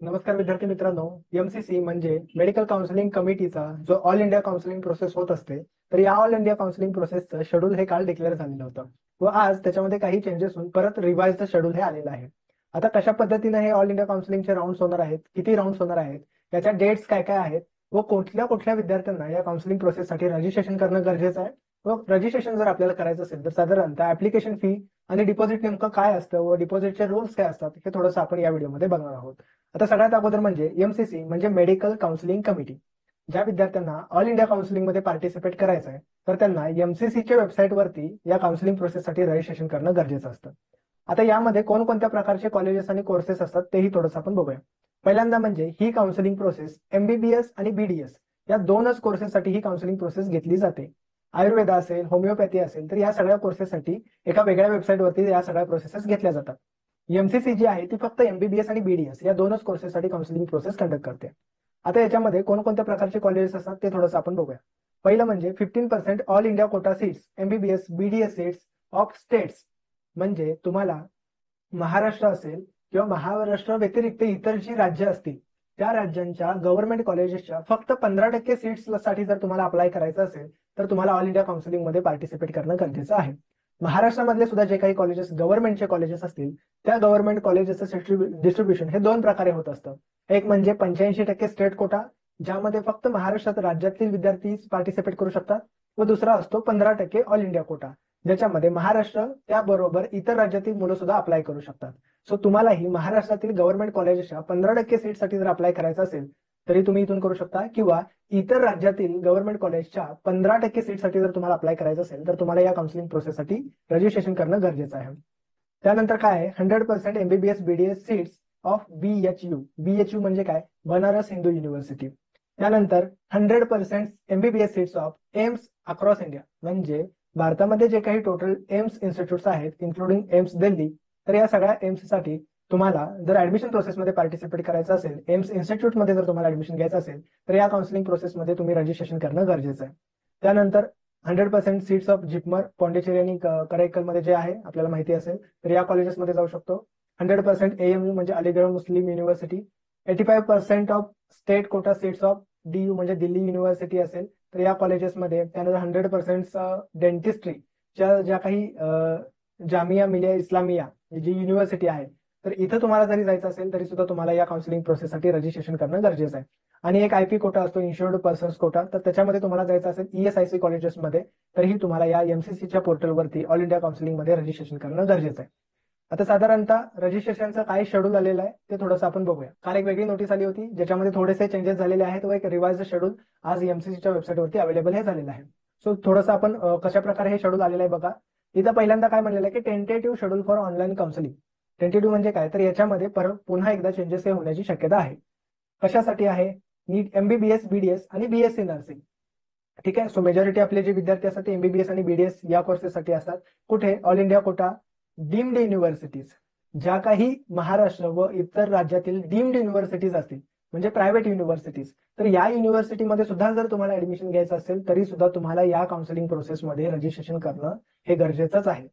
नमस्कार विद्यार्थी मित्रांनो. एमसीसी म्हणजे मेडिकल काउन्सिलिंग कमिटीचा जो ऑल इंडिया काउन्सिलिंग प्रोसेस होत असते, तर या ऑल इंडिया काउन्सिलिंग प्रोसेसचं शेड्यूल हे काल डिक्लेअर झालेलं होतं व आज त्याच्यामध्ये काही चेंजेस होऊन परत रिवाइज शेड्यूल हे आलेलं आहे. आता कशा पद्धतीने हे ऑल इंडिया काउन्सिलिंगचे राऊंड्स होणार आहेत, किती राऊंड्स होणार आहेत, त्याच्या डेट्स काय काय आहेत व कुठल्या कुठल्या विद्यार्थ्यांना या काउन्सिलिंग प्रोसेससाठी रजिस्ट्रेशन करणं गरजेचं आहे व रजिस्ट्रेशन जर आपल्याला करायचं असेल तर साधारणतः ऍप्लिकेशन फी आणि डिपॉझिट नेमकं काय असतं व डिपॉझिटचे रूल्स काय असतात हे थोडंसं आपण या व्हिडिओमध्ये बघणार आहोत. आता सगळ्यात अगोदर म्हणजे एमसीसी म्हणजे मेडिकल काउन्सिलिंग कमिटी. ज्या विद्यार्थ्यांना ऑल इंडिया काउन्सिलिंग मध्ये पार्टिसिपेट करायचं आहे तर त्यांना एमसीसीच्या वेबसाईटवरती या काउन्सिलिंग प्रोसेससाठी रजिस्ट्रेशन करणं गरजेचं असतं. आता यामध्ये कोणकोणत्या प्रकारचे कॉलेजेस आणि कोर्सेस असतात तेही थोडंसं आपण बघूया. पहिल्यांदा म्हणजे ही काउन्सिलिंग प्रोसेस एमबीबीएस आणि बीडीएस या दोनच कोर्सेससाठी ही काउन्सिलिंग प्रोसेस घेतली जाते. आयुर्वेद असेल, होमिओपॅथी असेल तर या सगळ्या कोर्सेससाठी एका वेगळ्या वेबसाईटवरती या सगळ्या प्रोसेसेस घेतल्या जातात. एमसीसी जी आहे ती फक्त एमबीबीएस आणि बीडीएस या दोनच कोर्सेससाठी काउन्सिलिंग प्रोसेस कंडक्ट करते. आता याच्यामध्ये कोणकोणत्या प्रकारचे कॉलेजेस असतात ते थोडंसं आपण बघूया. पहिलं म्हणजे 15% all India quota seats MBBS BDS seats of states. म्हणजे तुम्हाला महाराष्ट्र असेल किंवा महाराष्ट्र व्यतिरिक्त इतर जी राज्य असतील त्या राज्यांच्या गव्हर्नमेंट कॉलेजेसच्या फक्त 15% सीट्ससाठी जर तुम्हाला अप्लाय करायचं असेल तर तुम्हाला ऑल इंडिया काउन्सिलिंग मध्ये पार्टिसिपेट करणं गरजेचं आहे. महाराष्ट्रामधले सुद्धा जे काही कॉलेजेस गव्हर्नमेंटचे कॉलेजेस असतील त्या गव्हर्नमेंट कॉलेजेसचं डिस्ट्रीब्युशन हे दोन प्रकारे होत असतं. एक म्हणजे 85% स्टेट कोटा, ज्यामध्ये फक्त महाराष्ट्रात राज्यातील विद्यार्थी पार्टिसिपेट करू शकतात व दुसरा असतो 15% ऑल इंडिया कोटा, ज्याच्यामध्ये महाराष्ट्र त्याबरोबर इतर राज्यातील मुलं सुद्धा अप्लाय करू शकतात. सो तुम्हालाही महाराष्ट्रातील गव्हर्नमेंट कॉलेजेसच्या 15% सीटसाठी जर अप्लाय करायचं असेल तरी तुम्ही इथून करू शकता, किंवा इतर राज्यातील गव्हर्नमेंट कॉलेजच्या 15% सीटसाठी जर तुम्हाला अप्लाय करायचं असेल तर तुम्हाला या काउन्सिलिंग प्रोसेससाठी रजिस्ट्रेशन करणं गरजेचं आहे. त्यानंतर काय आहे, 100% MBBS BDS seats of BHU. BHU म्हणजे काय, बनारस हिंदू युनिव्हर्सिटी. त्यानंतर 100% MBBS seats of AIIMS across India. म्हणजे भारतामध्ये जे काही टोटल एम्स इन्स्टिट्यूट्स आहेत इन्क्लुडिंग एम्स दिल्ली, तर या सगळ्या एम्स साठी तुम्हाला जर ऍडमिशन प्रोसेसमध्ये पार्टिसिपेट करायचं असेल, एम्स इन्स्टिट्यूटमध्ये जर तुम्हाला ऍडमिशन घ्यायचं असेल तर या काउन्सिलिंग प्रोसेसमध्ये तुम्ही रजिस्ट्रेशन करणं गरजेचं आहे. त्यानंतर 100% सीट्स ऑफ जिपमर पॉंडिचेरी आणि कराईकलमध्ये जे आहे आपल्याला माहिती असेल तर या कॉलेजेसमध्ये जाऊ शकतो. 100% एएमयू म्हणजे Aligarh Muslim university. 85% of state quota seats of DU म्हणजे दिल्ली युनिव्हर्सिटी असेल तर या कॉलेजेसमध्ये. त्यानंतर 100% डेंटिस्ट्रीच्या ज्या काही जामिया मिलिया इस्लामिया जी युनिव्हर्सिटी आहे तर इथं तुम्हाला जरी जायचं असेल तरी सुद्धा तुम्हाला या काउन्सिलिंग प्रोसेससाठी रजिस्ट्रेशन करणं गरजेचं आहे. आणि एक आयपी कोटा असतो, इन्शुर्ड पर्सन्स कोटा, तर त्याच्यामध्ये तुम्हाला जायचं असेल ईएसआयसी कॉलेजेसमध्ये तरीही तुम्हाला या एमसीसीच्या पोर्टलवरती ऑल इंडिया काउन्सिलिंग मध्ये रजिस्ट्रेशन करणं गरजेचं आहे. आता साधारणतः रजिस्ट्रेशनचं काय शेड्यूल आलेलं आहे ते थोडंसं आपण बघूया. काल एक वेगळी नोटीस आली होती ज्याच्यामध्ये थोडेसे चेंजेस झालेले आहेत व एक रिवाइज शेड्यूल आज एमसीसीच्या वेबसाईटवरती अवेलेबल हे झालेलं आहे. सो थोडंसं आपण कशा प्रकारे हे शेड्यूल आलेलं आहे बघा. इथं पहिल्यांदा काय म्हणलेलं आहे की tentative schedule for online counselling. Tentative म्हणजे काय, तर याच्यामध्ये पुन्हा एकदा चेंजेस हे होण्याची शक्यता आहे. कशासाठी आहे, नीट एमबीबीएस बीडीएस आणि बीएससी नर्सिंग. ठीक आहे. सो मेजॉरिटी आपले जे विद्यार्थी असतात ते एमबीबीएस आणि बीडीएस या कोर्सेससाठी असतात. कुठे, all India quota deemed universities. ज्या काही महाराष्ट्र व इतर राज्यातील डीम्ड युनिव्हर्सिटीज असतील म्हणजे प्रायव्हेट युनिव्हर्सिटीज, तर या युनिव्हर्सिटीमध्ये सुद्धा जर तुम्हाला ऍडमिशन घ्यायचं असेल तरी सुद्धा तुम्हाला या काउन्सिलिंग प्रोसेसमध्ये रजिस्ट्रेशन करणं हे गरजेचंच आहे.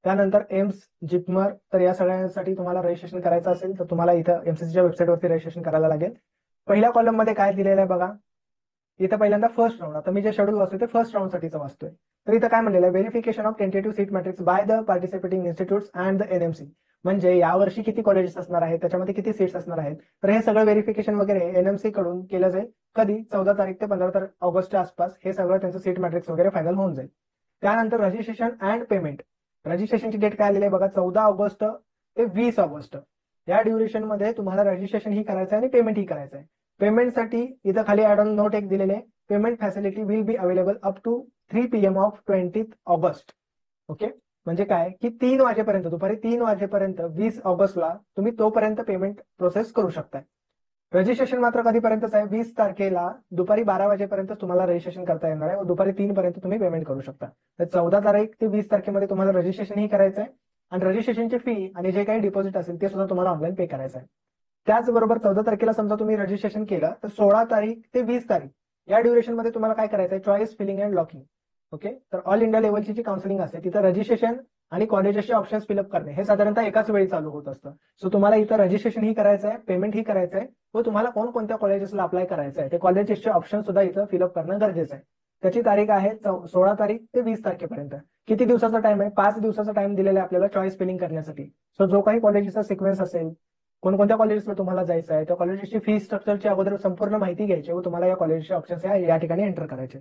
त्यानंतर एम्स, जिपमर, तर या सगळ्यांसाठी तुम्हाला रजिस्ट्रेशन करायचं असेल तर तुम्हाला इथं एमसीसीच्या वेबसाईटवरती रजिस्ट्रेशन करायला लागेल. पहिल्या कॉलम मध्ये काय दिलेलं आहे बघा. इथं पहिल्यांदा फर्स्ट राऊंड, आता मी जे शेड्यूल वाचतोय ते फर्स्ट राऊंड साठीचं वाचतोय. तर इथं काय म्हणलेलं आहे, verification of tentative seat matrix by the participating institutes and the NMC. म्हणजे यावर्षी किती कॉलेजेस असणार आहेत, त्याच्यामध्ये किती सीट्स असणार आहेत, तर हे सगळं व्हेरिफिकेशन वगैरे एनएमसी कडून केलं जाईल. कधी, 14 तारीख ते 15 ऑगस्टच्या आसपास हे सगळं त्यांचं सीट मॅट्रिक्स वगैरे फायनल होऊन जाईल. त्यानंतर रजिस्ट्रेशन अँड पेमेंट. रजिस्ट्रेशनची डेट काय आलेली आहे बघा, 14 ऑगस्ट ते 20 ऑगस्ट. या ड्युरेशन मध्ये तुम्हाला रजिस्ट्रेशन ही करायचं आहे आणि पेमेंट ही करायचं आहे. पेमेंटसाठी इथं खाली ऍड ऑन नोट एक दिलेले, payment facility will be available up to 3 PM of 20 August. Okay. म्हणजे काय की 3 वाजेपर्यंत, दुपारी 3 वाजेपर्यंत 20 ऑगस्टला तुम्ही तोपर्यंत पेमेंट प्रोसेस करू शकताय. रजिस्ट्रेशन मात्र कधीपर्यंतच आहे, 20 तारखेला दुपारी 12 वाजेपर्यंत तुम्हाला रजिस्ट्रेशन करता येणार आहे व दुपारी 3 पर्यंत तुम्ही पेमेंट करू शकता. तर 14 तारीख ते 20 तारखेमध्ये तुम्हाला रजिस्ट्रेशन ही करायचं आहे आणि रजिस्ट्रेशनची फी आणि जे काही डिपॉझिट असेल ते सुद्धा तुम्हाला ऑनलाईन पे करायचं आहे. त्याचबरोबर 14 तारखेला समजा तुम्ही रजिस्ट्रेशन केलं तर 16 तारीख ते 20 तारीख या ड्युरेशन मध्ये तुम्हाला काय करायचं आहे, choice filling and locking. Okay. तर ऑल इंडिया लेवलची जी काउन्सिलिंग असते तिथं रजिस्ट्रेशन आणि कॉलेजेसचे ऑप्शन्स फिलअप करणे हे साधारणतः एकाच वेळी चालू होत असतं. सो तुम्हाला इथं रजिस्ट्रेशन ही करायचं आहे, पेमेंट ही करायचं आहे व तुम्हाला कोणत्या कॉलेजेसला अप्लाय करायचं आहे ते कॉलेजेसचे ऑप्शन सुद्धा इथं फिलअप करणं गरजेचं आहे. त्याची तारीख आहे 16 तारीख ते 20 तारखेपर्यंत. किती दिवसाचा टाइम आहे? 5 दिवसाचा टाइम दिलेला आहे आपल्याला चॉईस फिलिंग करण्यासाठी. सो जो काही कॉलेजेसचा सिक्वेन्स असेल, कोणत्या कॉलेजेसला तुम्हाला जायचं आहे, त्या कॉलेजेसची फी स्ट्रक्चरची अगोदर संपूर्ण माहिती घ्यायची व तुम्हाला या कॉलेजचे ऑप्शन्स या ठिकाणी एंटर करायचे.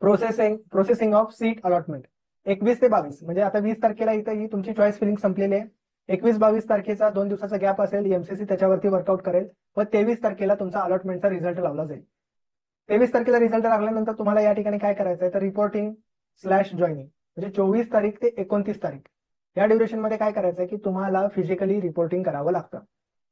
प्रोसेसिंग ऑफ सीट अलॉटमेंट 21 ते 22 म्हणजे आता 20 तारखेला इथं ही तुमची चॉईस फिलिंग संपलेली आहे. 21-22 तारखेचा 2 दिवसाचा गॅप असेल, एमसीसी त्याच्यावरती वर्कआउट करेल व 23 तारखेला तुमचा अलॉटमेंटचा रिझल्ट लावला जाईल. 23 तारखेला रिझल्ट लागल्यानंतर तुम्हाला या ठिकाणी काय करायचं आहे तर रिपोर्टिंग/जॉईनिंग म्हणजे 24 तारीख ते 29 तारीख या ड्युरेशन मध्ये काय करायचं आहे की तुम्हाला फिजिकली रिपोर्टिंग करावं लागतं.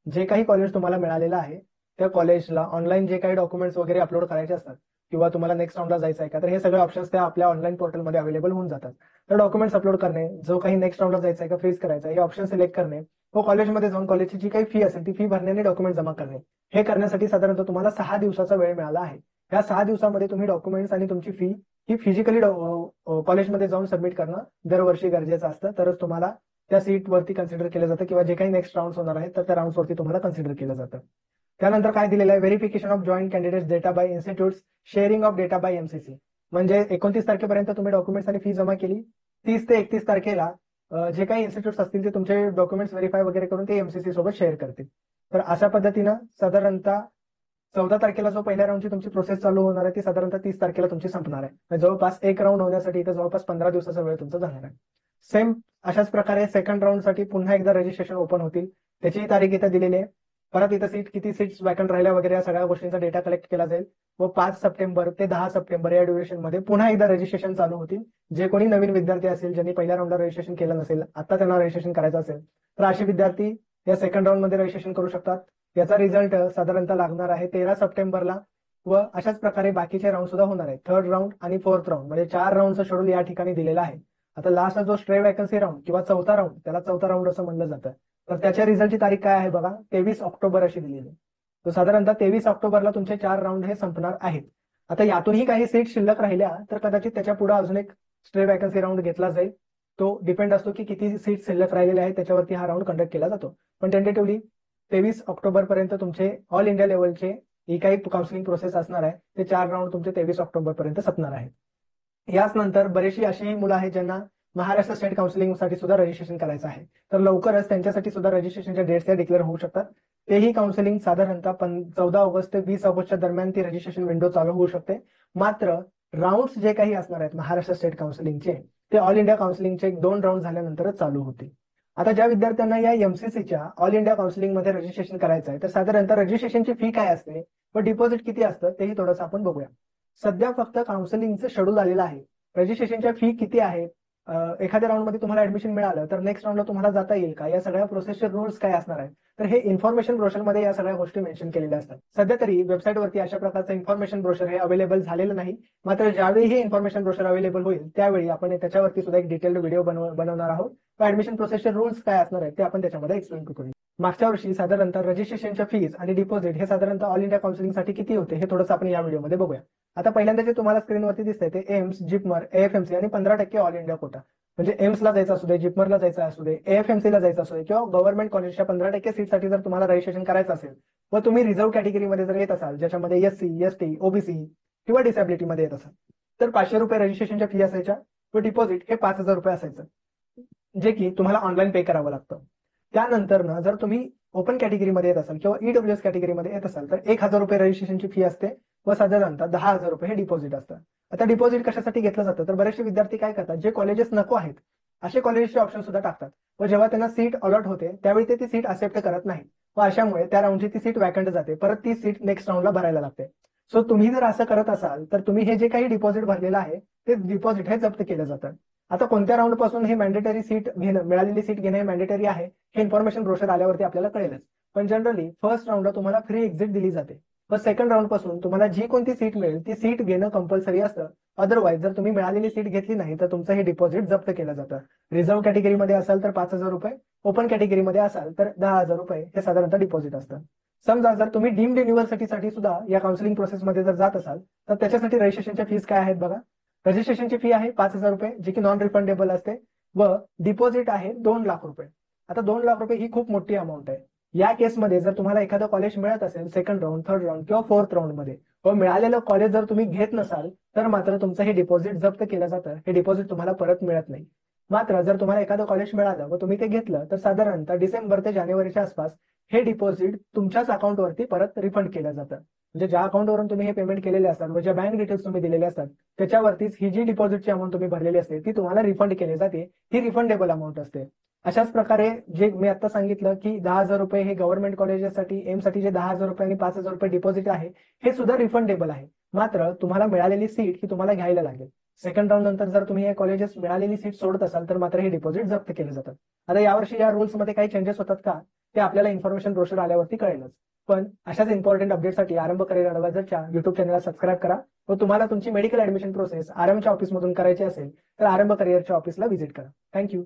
जे काही कॉलेज तुम्हाला मिळालेलं आहे त्या कॉलेजला ऑनलाईन जे काही डॉक्युमेंट्स वगैरे अपलोड करायचे असतात किंवा तुम्हाला नेक्स्ट राऊंडला जायचं आहे का तर हे सगळे ऑप्शन्स त्या आपल्या ऑनलाईन पोर्टलमध्ये अवेलेबल होऊन जातात. तर डॉक्युमेंट्स अपलोड करणे, जो काही नेक्स्ट राऊंडला जायचं आहे का फ्रीज करायचं आहे हे ऑप्शन सिलेक्ट करणे व कॉलेजमध्ये जाऊन कॉलेजची जी काही फी असेल ती फी भरण्याने डॉक्युमेंट जमा करणे हे करण्यासाठी साधारणतः तुम्हाला 6 दिवसाचा वेळ मिळाला आहे. या 6 दिवसामध्ये तुम्ही डॉक्युमेंट्स आणि तुमची फी ही फिजिकली कॉलेजमध्ये जाऊन सबमिट करणं दरवर्षी गरजेचं असतं. तरच तुम्हाला त्या सीटवरती कन्सिडर केलं जातं किंवा जे काही नेक्स्ट राऊंड होणार आहेत तर त्या राऊंडवरती तुम्हाला कन्सिडर केलं जातं. त्यानंतर काय दिलेलं आहे verification of joint candidates data by institutes, sharing of data by MCC. म्हणजे 29 तारखेपर्यंत तुम्ही डॉक्युमेंट्स आणि फी जमा केली. 30 ते 31 तारखेला जे काही इन्स्टिट्यूट्स असतील ते तुमचे डॉक्युमेंट्स व्हेरीफाय वगैरे करून ते एमसीसी सोबत शेअर करतील. तर अशा पद्धतीनं साधारणतः 14 तारखेला जो पहिल्या राऊंडची तुमची प्रोसेस चालू होणार आहे ती साधारणतः 30 तारखेला तुमची संपणार आहे. जवळपास एक राऊंड होण्यासाठी इथं जवळपास 15 दिवसाचा वेळ तुमचा जाणार आहे. सेम अशाच प्रकारे सेकंड राऊंडसाठी पुन्हा एकदा रजिस्ट्रेशन ओपन होतील. त्याची तारीख इथं दिलेली आहे. परत इथं किती सीट्स वॅकंट राहिल्या वगैरे या सगळ्या गोष्टींचा डेटा कलेक्ट केला जाईल व 5 सप्टेंबर ते 10 सप्टेंबर या ड्युरेशन मध्ये पुन्हा एकदा रजिस्ट्रेशन चालू होतील. जे कोणी नवीन विद्यार्थी असेल ज्यांनी पहिल्या राऊंडला रजिस्ट्रेशन केलं नसेल, आता त्यांना रजिस्ट्रेशन करायचं असेल तर असे विद्यार्थी या सेकंड राऊंड मध्ये रजिस्ट्रेशन करू शकतात. याचा रिझल्ट साधारणतः लागणार आहे 13 सप्टेंबरला व अशाच प्रकारे बाकीचे राऊंड सुद्धा होणार आहेत. थर्ड राऊंड आणि फोर्थ राऊंड म्हणजे 4 राऊंडचं शेड्यूल या ठिकाणी दिलेलं आहे. आता लास्ट जो स्ट्रे वॅकन्सी राऊंड किंवा चौथा राऊंड, त्याला चौथा राऊंड असं म्हणलं जातं, तर त्याच्या रिझल्टची तारीख काय आहे बघा 23 ऑक्टोबर अशी दिलेली आहे. तर साधारणतः 23 ऑक्टोबरला तुमचे 4 राऊंड हे संपणार आहेत. आता यातूनही काही सीट शिल्लक राहिल्या तर कदाचित त्याच्या पुढे अजून एक स्ट्रे वॅकन्सी राऊंड घेतला जाईल. तो डिपेंड असतो की किती सीट शिल्लक राहिलेल्या आहेत त्याच्यावरती हा राऊंड कंडक्ट केला जातो. पण टेंटेटिव्हली 23 ऑक्टोबर पर्यंत तुमचे ऑल इंडिया लेवलचे ही काही काउन्सिलिंग प्रोसेस असणार आहे ते 4 राऊंड तुमचे 23 ऑक्टोबर पर्यंत संपणार आहेत. याच नंतर बरेचशी अशी मुलं आहेत ज्यांना महाराष्ट्र स्टेट काउन्सिलिंगसाठी सुद्धा रजिस्ट्रेशन करायचं आहे. तर लवकरच त्यांच्यासाठी सुद्धा रजिस्ट्रेशनच्या डेट्स डिक्लेअर होऊ शकतात. तेही काउन्सिलिंग साधारणतः 14 ऑगस्ट ते 20 ऑगस्टच्या दरम्यान ती रजिस्ट्रेशन विंडो चालू होऊ शकते. मात्र राऊंड्स जे काही असणार आहेत महाराष्ट्र स्टेट काउन्सिलिंगचे ते ऑल इंडिया काउन्सिलिंगचे 2 राऊंड झाल्यानंतरच चालू होतील. आता ज्या विद्यार्थ्यांना या एमसीसीच्या ऑल इंडिया काउन्सिलिंगमध्ये रजिस्ट्रेशन करायचं आहे तर साधारणतः रजिस्ट्रेशनची फी काय असते व डिपॉझिट किती असतं तेही थोडंसं आपण बघूया. सध्या फक्त काउन्सिलिंगचं शेड्यूल आलेलं आहे. रजिस्ट्रेशनच्या फी किती आहेत, एखाद्या राऊंडमध्ये तुम्हाला ऍडमिशन मिळालं तर नेक्स्ट राऊंडला तुम्हाला जाता येईल का, या सगळ्या प्रोसेसचे रूल्स काय असणार आहेत तर हे इन्फॉर्मेशन ब्रोशरमध्ये या सगळ्या गोष्टी मेन्शन केलेल्या असतात. सध्या तरी वेबसाईटवरती अशा प्रकारचं इन्फॉर्मेशन ब्रोशर हे अवेलेबल झालेलं नाही. मात्र ज्यावेळी हे इन्फॉर्मेशन ब्रोशर अवेलेबल होईल त्यावेळी आपण त्याच्यावरती सुद्धा एक डिटेल्ड व्हिडिओ बनवणार आहोत. ऍडमिशन प्रोसेसचे रूल्स काय असणार आहेत ते आपण त्याच्यामध्ये एक्सप्लेन करू. मागच्या वर्षी साधारणतः रजिस्ट्रेशनच्या फीज आणि डिपॉझिट हे साधारणतः ऑल इंडिया काउन्सिलिंगसाठी किती होते हे थोडंसं आपण या व्हिडिओमध्ये बघूया. आता पहिल्यांदा जे तुम्हाला स्क्रीनवरती दिसतंय ते एम्स, जिपमर, एएफएमसी आणि 15% ऑल इंडिया कोटा. म्हणजे एम्सला जायचं असू दे, जिपमरला जायचं असू दे, एएफएमसीला जायचं असू दे किंवा गव्हर्नमेंट कॉलेजच्या 15% सीटसाठी जर तुम्हाला रजिस्ट्रेशन करायचं असेल व तुम्ही रिझर्व्ह कॅटेगरीमध्ये जर येत असाल ज्याच्यामध्ये एससी, एसटी, ओबीसी किंवा डिसॅबिलिटीमध्ये येत असाल तर 500 रुपये रजिस्ट्रेशनच्या फी असायच्या व डिपॉझिट हे 5000 रुपये असायचं, जे की तुम्हाला ऑनलाईन पे करावं लागतं. त्यानंतर जर तुम्ही ओपन कॅटेगरीमध्ये येत असाल किंवा ईडब्ल्यूएस कॅटेगरीमध्ये येत असाल तर 1000 रुपये रजिस्ट्रेशनची फी असते व साधारणतः 10,000 रुपये हे डिपॉझिट असतं. आता डिपॉझिट कशासाठी घेतलं जातं तर बरेचसे विद्यार्थी काय करतात, जे कॉलेजेस नको आहेत असे कॉलेजचे ऑप्शन सुद्धा टाकतात व जेव्हा त्यांना सीट अलॉट होते त्यावेळी ते ती सीट असेप्ट करत नाही व अशामुळे त्या राऊंडची ती सीट वॅकंट जाते. परत ती सीट नेक्स्ट राऊंडला भरायला लागते. सो तुम्ही जर असं करत असाल तर तुम्ही हे जे काही डिपॉझिट भरलेलं आहे ते डिपॉझिट हे जप्त केलं जातं. आता कोणत्या राऊंड पासून हे मॅन्डेटरी सीट घेणं, मिळालेली सीट घेणं हे मॅन्डेटरी आहे हे इन्फॉर्मेशन ब्रोशर आल्यावरती आपल्याला कळेलच. पण जनरली फर्स्ट राऊंडला तुम्हाला फ्री एक्झिट दिली जाते व सेकंड राऊंड पासून तुम्हाला जी कोणती सीट मिळेल ती सीट घेणं कंपल्सरी असतं. अदरवाईज जर तुम्ही मिळालेली सीट घेतली नाही तर तुमचं हे डिपॉझिट जप्त केलं जातं. रिझर्व्ह कॅटेगरीमध्ये असाल तर 5000 रुपये, ओपन कॅटेगरीमध्ये असाल तर 10,000 रुपये हे साधारणतः डिपॉझिट असतं. समजा जर तुम्ही डीम्ड युनिव्हर्सिटीसाठी सुद्धा या काउन्सिलिंग प्रोसेसमध्ये जर जात असाल तर त्याच्यासाठी रजिस्ट्रेशनच्या फीस काय आहेत बघा. रजिस्ट्रेशनची फी आहे 5000 रुपये जी की नॉन रिफंडेबल असते. व डिपॉझिट आहे 2 लाख रुपये. आता 2 लाख रुपये ही खूप मोठी अमाऊंट आहे. या केसमध्ये जर तुम्हाला एखादं कॉलेज मिळत असेल सेकंड राऊंड, थर्ड राऊंड किंवा फोर्थ राऊंड मध्ये, व मिळालेलं कॉलेज जर तुम्ही घेत नसाल तर मात्र तुमचं हे डिपॉझिट जप्त केलं जातं. हे डिपॉझिट तुम्हाला परत मिळत नाही. मात्र जर तुम्हाला एखादं कॉलेज मिळालं व तुम्ही ते घेतलं तर साधारणतः डिसेंबर ते जानेवारीच्या आसपास हे डिपॉझिट तुमच्याच अकाउंटवरती परत रिफंड केलं जातं. म्हणजे ज्या अकाउंटवरून तुम्ही हे पेमेंट केलेले असतात व ज्या बँक डिटेल्स तुम्ही दिलेले असतात त्याच्यावरतीच ही जी डिपॉझिटची अमाऊंट तुम्ही भरलेली असते ती तुम्हाला रिफंड केली जाते. ही रिफंडेबल अमाऊंट असते. अशाच प्रकारे जे मी आता सांगितलं की 10,000 रुपये हे गव्हर्नमेंट कॉलेजेससाठी एमसाठी जे 10,000 रुपये आणि 5,000 रुपये डिपॉझिट आहे हे सुद्धा रिफंडेबल आहे. मात्र तुम्हाला मिळालेली सीट ही तुम्हाला घ्यायला लागेल. सेकंड राऊंड नंतर जर तुम्ही हे कॉलेजेस मिळालेली सीट सोडत असाल तर मात्र हे डिपॉझिट जप्त केले जातात. आता यावर्षी या रूल्समध्ये काही चेंजेस होतात का ते आपल्याला इन्फॉर्मेशन ब्रोशर आल्यावरती कळेलच. पण अशाच इम्पॉर्टंट अपडेटसाठी आरंभ करिअर ॲडवायझरच्या युट्यूब चॅनलला सबस्क्राईब करा व तुम्हाला तुमची मेडिकल ऍडमिशन प्रोसेस आरंभच्या ऑफिसमधून करायची असेल तर आरंभ करिअरच्या ऑफिसला व्हिजिट करा. थँक्यू.